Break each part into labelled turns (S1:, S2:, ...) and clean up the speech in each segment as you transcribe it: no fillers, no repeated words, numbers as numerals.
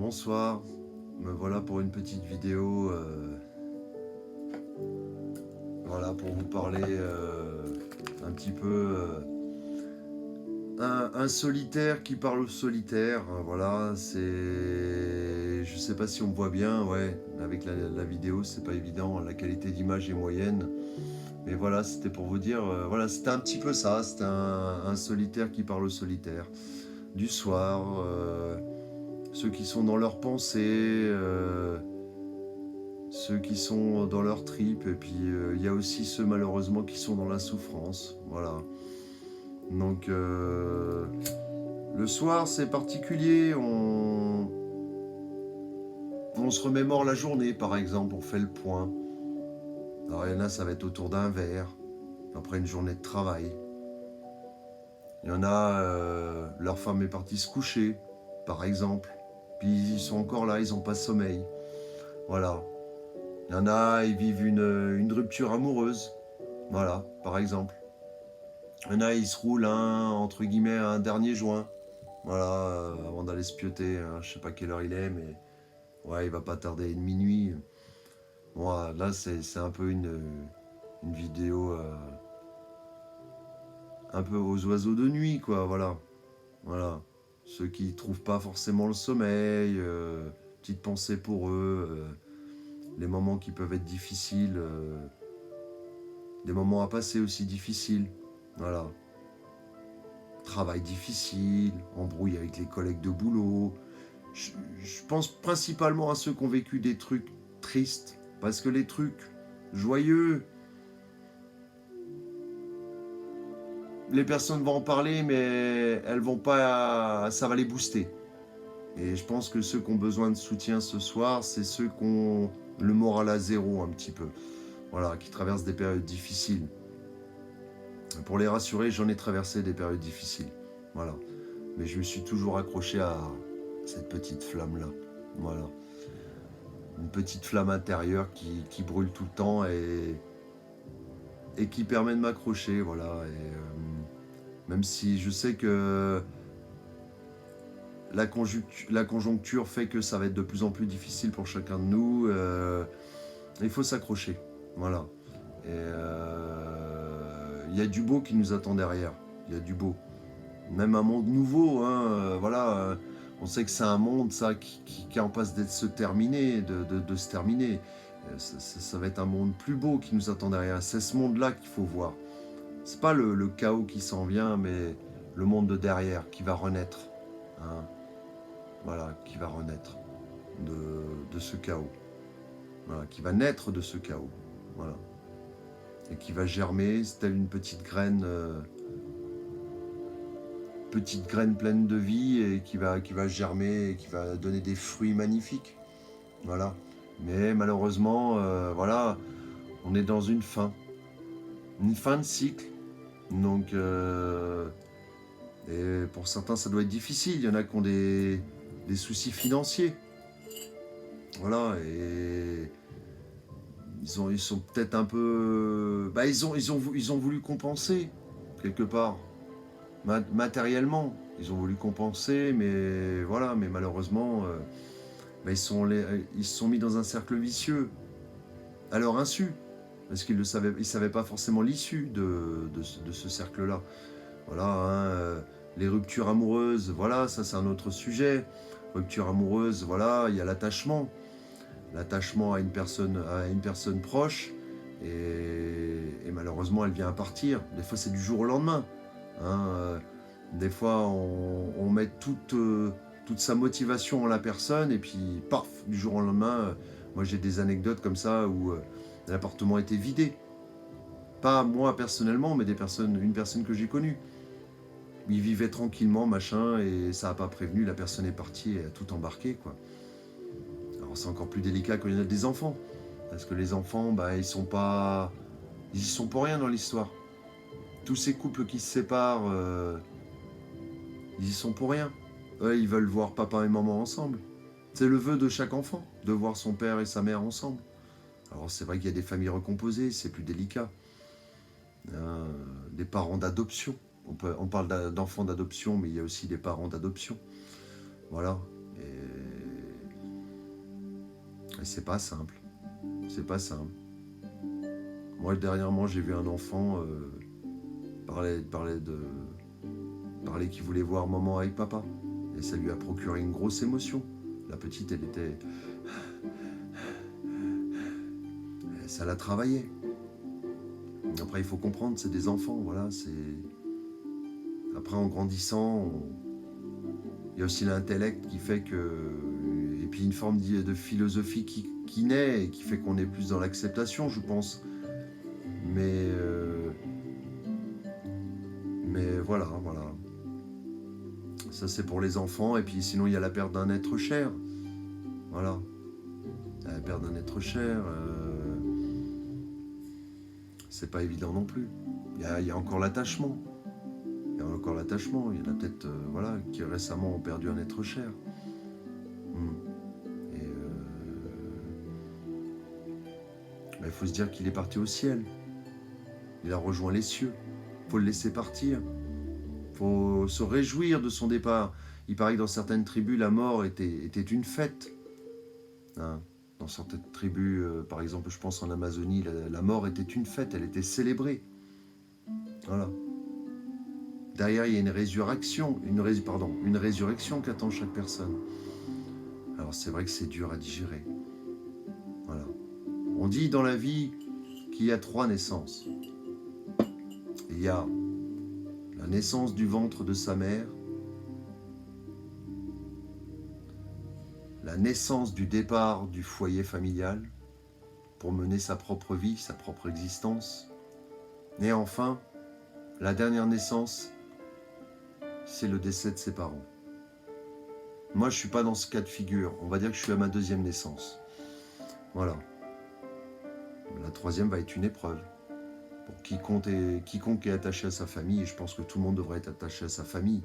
S1: Bonsoir, me voilà pour une petite vidéo, voilà, pour vous parler un petit peu un solitaire qui parle au solitaire, voilà, c'est, je sais pas si on me voit bien, ouais, avec la vidéo c'est pas évident, la qualité d'image est moyenne, mais voilà, c'était pour vous dire, voilà, c'était un petit peu ça, c'était un solitaire qui parle au solitaire, du soir, ceux qui sont dans leurs pensées, ceux qui sont dans leur trip, et puis il y a aussi ceux malheureusement qui sont dans la souffrance, voilà. Donc le soir c'est particulier, on se remémore la journée par exemple, on fait le point. Alors il y en a ça va être autour d'un verre, après une journée de travail. Il y en a, leur femme est partie se coucher, par exemple, puis ils sont encore là, ils n'ont pas sommeil, voilà. Il y en a, ils vivent une rupture amoureuse, voilà, par exemple. Il y en a, ils se roulent entre guillemets, un dernier joint, voilà, avant d'aller se pioter, hein, je sais pas quelle heure il est, mais ouais, il va pas tarder une minuit. Bon, là, c'est un peu une vidéo un peu aux oiseaux de nuit, quoi, voilà. Voilà. Ceux qui trouvent pas forcément le sommeil, petite pensée pour eux, les moments qui peuvent être difficiles, des moments à passer aussi difficiles, voilà. Travail difficile, embrouille avec les collègues de boulot. Je pense principalement à ceux qui ont vécu des trucs tristes, parce que les trucs joyeux, les personnes vont en parler, mais elles vont pas, ça va les booster. Et je pense que ceux qui ont besoin de soutien ce soir, c'est ceux qui ont le moral à zéro un petit peu, voilà, qui traversent des périodes difficiles. Pour les rassurer, j'en ai traversé des périodes difficiles, voilà. Mais je me suis toujours accroché à cette petite flamme-là, voilà. Une petite flamme intérieure qui brûle tout le temps et qui permet de m'accrocher, voilà. Et, même si je sais que la conjoncture fait que ça va être de plus en plus difficile pour chacun de nous, il faut s'accrocher, voilà. Et il y a du beau qui nous attend derrière, il y a du beau. Même un monde nouveau, hein, voilà. On sait que c'est un monde, ça, qui est en passe d'être se terminer, de se terminer. Ça va être un monde plus beau qui nous attend derrière. C'est ce monde-là qu'il faut voir. C'est pas le chaos qui s'en vient, mais le monde de derrière qui va renaître, hein. Voilà, qui va renaître de ce chaos. Voilà, qui va naître de ce chaos. Voilà. Et qui va germer, c'est telle une petite graine pleine de vie et qui va germer et qui va donner des fruits magnifiques. Voilà. Mais malheureusement, voilà, on est dans une fin de cycle. Donc, et pour certains, ça doit être difficile. Il y en a qui ont des soucis financiers. Voilà, et ils sont peut-être un peu... Bah, ils ont voulu compenser, quelque part, matériellement. Ils ont voulu compenser, mais voilà, mais malheureusement, bah, ils se sont mis dans un cercle vicieux, à leur insu, parce qu'ils ne savaient pas forcément l'issue de ce cercle-là. Voilà, hein, les ruptures amoureuses, voilà, ça c'est un autre sujet. Rupture amoureuse, voilà, il y a l'attachement à une personne proche, et malheureusement elle vient à partir. Des fois c'est du jour au lendemain, hein, des fois on met toute sa motivation en la personne, et puis paf, du jour au lendemain, moi j'ai des anecdotes comme ça où l'appartement était vidé. Pas moi personnellement, mais une personne que j'ai connue. Il vivait tranquillement, machin, et ça n'a pas prévenu, la personne est partie et a tout embarqué, quoi. Alors c'est encore plus délicat quand il y en a des enfants, parce que les enfants, bah, ils y sont pour rien dans l'histoire. Tous ces couples qui se séparent, ils y sont pour rien. Eux, ils veulent voir papa et maman ensemble. C'est le vœu de chaque enfant, de voir son père et sa mère ensemble. Alors c'est vrai qu'il y a des familles recomposées, c'est plus délicat. Des parents d'adoption. On parle d'enfants d'adoption, mais il y a aussi des parents d'adoption. Voilà. Et c'est pas simple. C'est pas simple. Moi, dernièrement, j'ai vu un enfant parler qu'il voulait voir maman avec papa. Et ça lui a procuré une grosse émotion. La petite, elle était... Ça l'a travaillé. Après, il faut comprendre, c'est des enfants, voilà. Après, en grandissant, il y a aussi l'intellect qui fait que... Et puis une forme de philosophie qui naît et qui fait qu'on est plus dans l'acceptation, je pense. Mais voilà. Ça, c'est pour les enfants. Et puis sinon, il y a la perte d'un être cher. Voilà. La perte d'un être cher, c'est pas évident non plus. Il y a encore l'attachement. Il y a encore l'attachement. Il y en a peut-être qui récemment ont perdu un être cher. Et il faut se dire qu'il est parti au ciel. Il a rejoint les cieux. Il faut le laisser partir. Il faut se réjouir de son départ. Il paraît que dans certaines tribus, la mort était une fête. Hein. Dans certaines tribus, par exemple, je pense en Amazonie, la mort était une fête, elle était célébrée. Voilà. Derrière, il y a une résurrection qu'attend chaque personne. Alors c'est vrai que c'est dur à digérer. Voilà. On dit dans la vie qu'il y a 3 naissances. Il y a la naissance du ventre de sa mère, la naissance du départ du foyer familial pour mener sa propre vie, sa propre existence. Et enfin, la dernière naissance, c'est le décès de ses parents. Moi, je ne suis pas dans ce cas de figure. On va dire que je suis à ma 2e naissance. Voilà. La 3e va être une épreuve. Pour quiconque est attaché à sa famille, et je pense que tout le monde devrait être attaché à sa famille.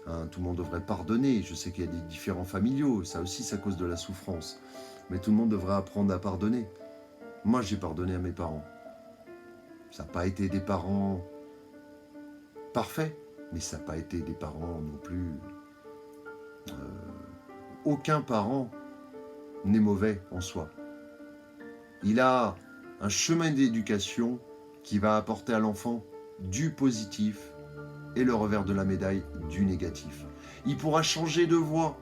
S1: Hein, tout le monde devrait pardonner. Je sais qu'il y a des différends familiaux. Ça aussi, ça cause de la souffrance. Mais tout le monde devrait apprendre à pardonner. Moi, j'ai pardonné à mes parents. Ça n'a pas été des parents parfaits, mais ça n'a pas été des parents non plus... aucun parent n'est mauvais en soi. Il a un chemin d'éducation qui va apporter à l'enfant du positif et le revers de la médaille du négatif. Il pourra changer de voie.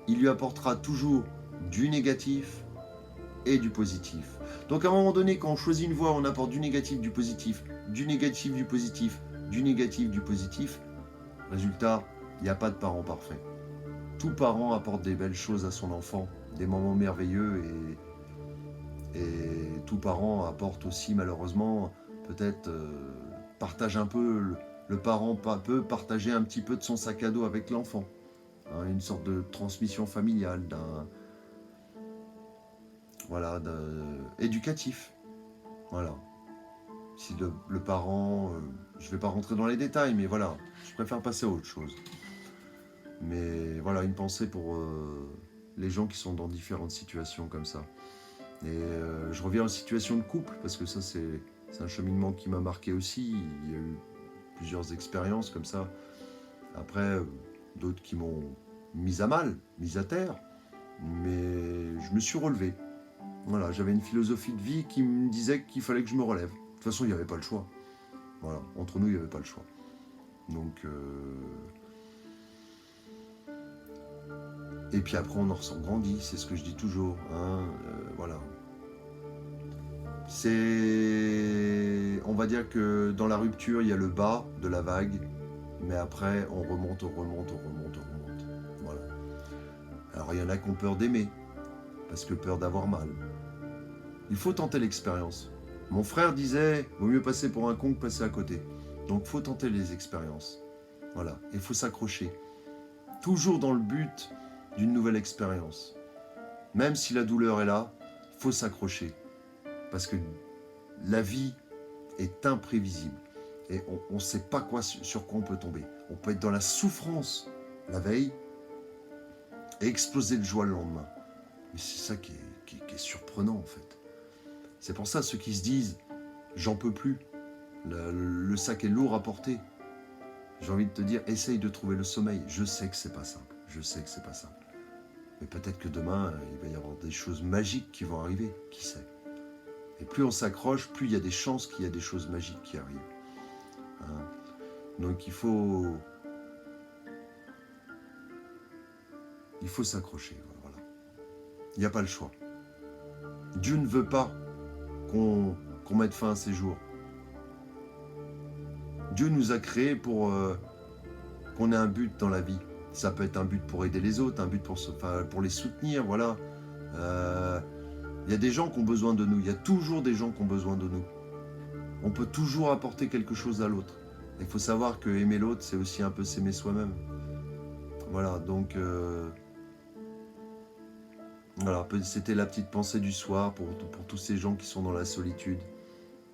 S1: Il lui apportera toujours du négatif et du positif. Donc à un moment donné, quand on choisit une voie, on apporte du négatif, du positif, du négatif, du positif, du négatif, du positif. Résultat, il n'y a pas de parent parfait. Tout parent apporte des belles choses à son enfant, des moments merveilleux et tout parent apporte aussi malheureusement peut-être partage un peu, le parent peut partager un petit peu de son sac à dos avec l'enfant. Hein, une sorte de transmission familiale, éducatif. Voilà. Si le parent, je ne vais pas rentrer dans les détails, mais voilà, je préfère passer à autre chose. Mais voilà, une pensée pour les gens qui sont dans différentes situations comme ça. Et je reviens aux situations de couple, parce que ça, c'est un cheminement qui m'a marqué aussi. Il y a eu plusieurs expériences comme ça. Après, d'autres qui m'ont mis à mal, mis à terre. Mais je me suis relevé. Voilà, j'avais une philosophie de vie qui me disait qu'il fallait que je me relève. De toute façon, il n'y avait pas le choix. Voilà, entre nous, il n'y avait pas le choix. Donc... Et puis après, on en ressent grandi, c'est ce que je dis toujours. Hein, voilà. On va dire que dans la rupture, il y a le bas de la vague, mais après, on remonte. Voilà. Alors, il y en a qui ont peur d'aimer, parce que peur d'avoir mal. Il faut tenter l'expérience. Mon frère disait, vaut mieux passer pour un con que passer à côté. Donc, il faut tenter les expériences. Voilà. Et il faut s'accrocher. Toujours dans le but d'une nouvelle expérience. Même si la douleur est là, il faut s'accrocher. Parce que la vie est imprévisible. Et on ne sait pas sur quoi on peut tomber. On peut être dans la souffrance la veille et exploser de joie le lendemain. Mais c'est ça qui est surprenant en fait. C'est pour ça ceux qui se disent « j'en peux plus, le sac est lourd à porter », j'ai envie de te dire, essaye de trouver le sommeil. Je sais que c'est pas simple. Mais peut-être que demain, il va y avoir des choses magiques qui vont arriver, qui sait. Et plus on s'accroche, plus il y a des chances qu'il y a des choses magiques qui arrivent. Hein. Donc il faut s'accrocher. Voilà. Il n'y a pas le choix. Dieu ne veut pas qu'on mette fin à ces jours. Dieu nous a créés pour qu'on ait un but dans la vie. Ça peut être un but pour aider les autres, un but pour les soutenir, voilà. Il y a des gens qui ont besoin de nous, il y a toujours des gens qui ont besoin de nous. On peut toujours apporter quelque chose à l'autre. Il faut savoir que aimer l'autre, c'est aussi un peu s'aimer soi-même. Voilà, donc... voilà, c'était la petite pensée du soir pour tous ces gens qui sont dans la solitude.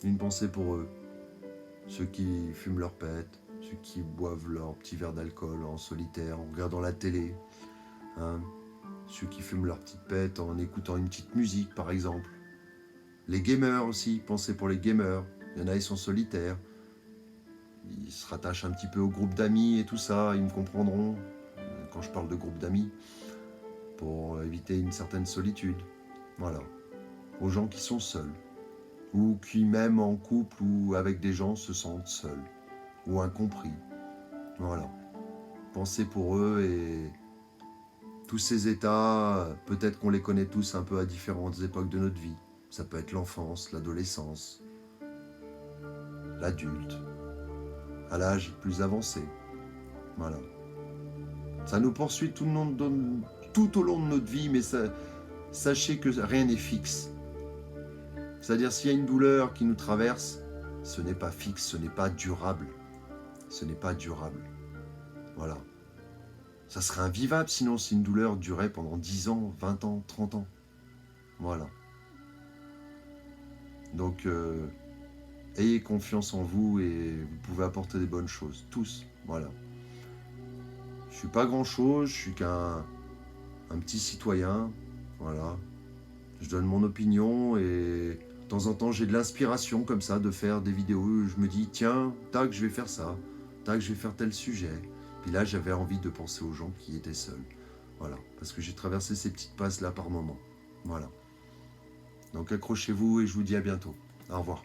S1: Une pensée pour eux. Ceux qui fument leur pète, ceux qui boivent leur petit verre d'alcool en solitaire, en regardant la télé. Hein. Ceux qui fument leur petite pète en écoutant une petite musique, par exemple. Les gamers aussi, pensez pour les gamers. Il y en a, ils sont solitaires. Ils se rattachent un petit peu au groupe d'amis et tout ça, ils me comprendront quand je parle de groupe d'amis, pour éviter une certaine solitude. Voilà. Aux gens qui sont seuls, ou qui même en couple ou avec des gens se sentent seuls, ou incompris. Voilà. Pensez pour eux et tous ces états, peut-être qu'on les connaît tous un peu à différentes époques de notre vie. Ça peut être l'enfance, l'adolescence, l'adulte, à l'âge plus avancé. Voilà. Ça nous poursuit tout au long de notre vie, mais sachez que rien n'est fixe. C'est-à-dire, s'il y a une douleur qui nous traverse, ce n'est pas fixe, ce n'est pas durable. Ce n'est pas durable. Voilà. Ça serait invivable sinon si une douleur durait pendant 10 ans, 20 ans, 30 ans. Voilà. Donc, ayez confiance en vous et vous pouvez apporter des bonnes choses. Tous. Voilà. Je suis pas grand-chose, je suis qu'un petit citoyen. Voilà. Je donne mon opinion et de temps en temps j'ai de l'inspiration comme ça de faire des vidéos où je me dis tiens, tac, je vais faire ça, tac, je vais faire tel sujet. Puis là, j'avais envie de penser aux gens qui étaient seuls. Voilà, parce que j'ai traversé ces petites passes là par moment. Voilà. Donc accrochez-vous et je vous dis à bientôt. Au revoir.